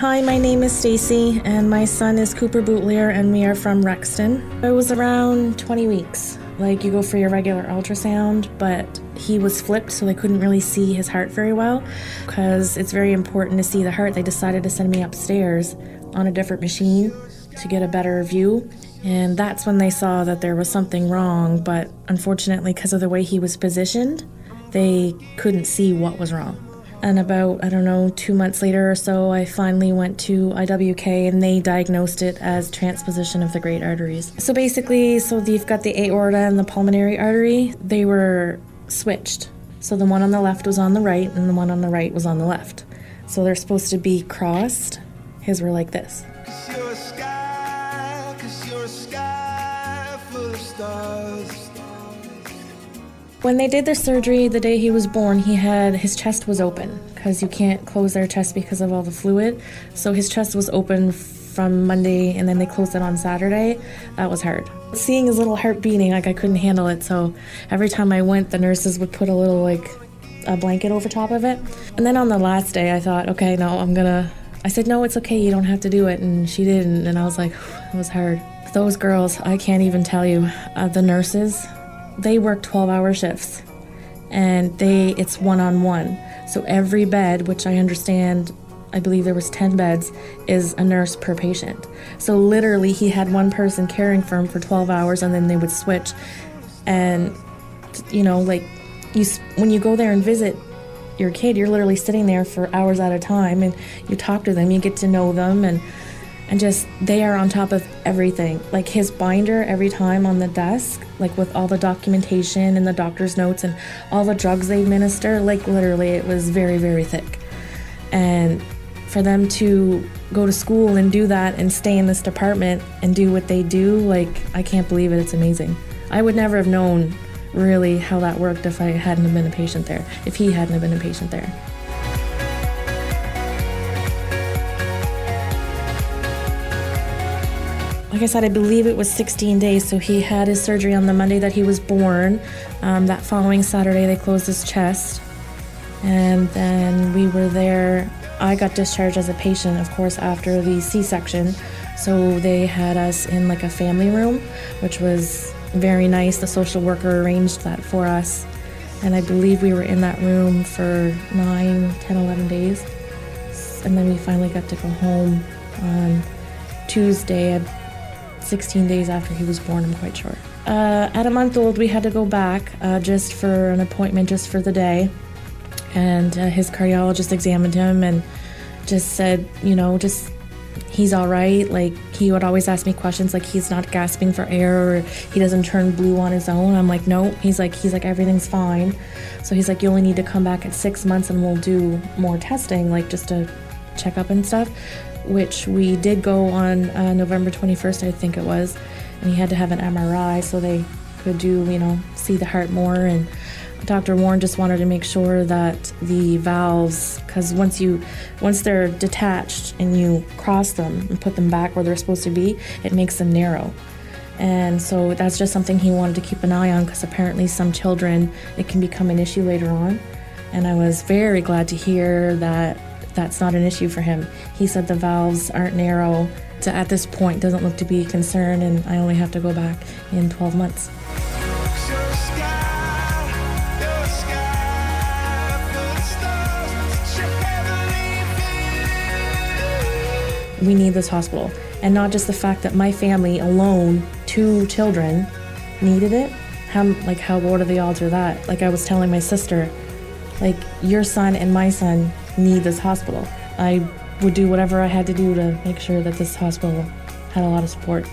Hi, my name is Stacy, and my son is Cooper Boutlier, and we are from Rexton. It was around 20 weeks. Like, you go for your regular ultrasound, but he was flipped, so they couldn't really see his heart very well. Because it's very important to see the heart, they decided to send me upstairs on a different machine to get a better view. And that's when they saw that there was something wrong, but unfortunately, because of the way he was positioned, they couldn't see what was wrong. And about, 2 months later or so, I finally went to IWK and they diagnosed it as transposition of the great arteries. So basically, you've got the aorta and the pulmonary artery, they were switched. So the one on the left was on the right and the one on the right was on the left. So they're supposed to be crossed. His were like this. You're a sky full of stars. When they did the surgery, the day he was born, his chest was open because you can't close their chest because of all the fluid. So his chest was open from Monday and then they closed it on Saturday. That was hard. Seeing his little heart beating, I couldn't handle it. So every time I went, the nurses would put a little a blanket over top of it. And then on the last day, I thought, okay, no, I said, no, it's okay, you don't have to do it. And she didn't. And I was like, it was hard. Those girls, I can't even tell you, the nurses, they work 12-hour shifts, and it's one-on-one. So every bed, which I understand, I believe there was 10 beds, is a nurse per patient. So literally he had one person caring for him for 12 hours, and then they would switch. And, when you go there and visit your kid, you're literally sitting there for hours at a time, and you talk to them, you get to know them, and just, they are on top of everything. Like his binder every time on the desk, with all the documentation and the doctor's notes and all the drugs they administer, literally it was very, very thick. And for them to go to school and do that and stay in this department and do what they do, I can't believe it, it's amazing. I would never have known really how that worked if I hadn't have been a patient there, if he hadn't have been a patient there. Like I said, I believe it was 16 days, so he had his surgery on the Monday that he was born. That following Saturday, they closed his chest. And then we were there. I got discharged as a patient, of course, after the C-section. So they had us in a family room, which was very nice. The social worker arranged that for us. And I believe we were in that room for 9, 10, 11 days. And then we finally got to go home on Tuesday, 16 days after he was born, I'm quite sure. At a month old, we had to go back just for an appointment, just for the day. And his cardiologist examined him and just said, he's all right. He would always ask me questions he's not gasping for air or he doesn't turn blue on his own. I'm like, no. He's like, everything's fine. So he's like, you only need to come back at 6 months and we'll do more testing, just to check up and stuff. Which we did go on November 21st, I think it was, and he had to have an MRI so they could do, see the heart more. And Dr. Warren just wanted to make sure that the valves, because once they're detached and you cross them and put them back where they're supposed to be, it makes them narrow. And so that's just something he wanted to keep an eye on, because apparently some children, it can become an issue later on. And I was very glad to hear that that's not an issue for him. He said the valves aren't narrow. At this point, doesn't look to be a concern, and I only have to go back in 12 months. We need this hospital. And not just the fact that my family alone, 2 children, needed it. What are the odds of that? I was telling my sister, your son and my son need this hospital. I would do whatever I had to do to make sure that this hospital had a lot of support.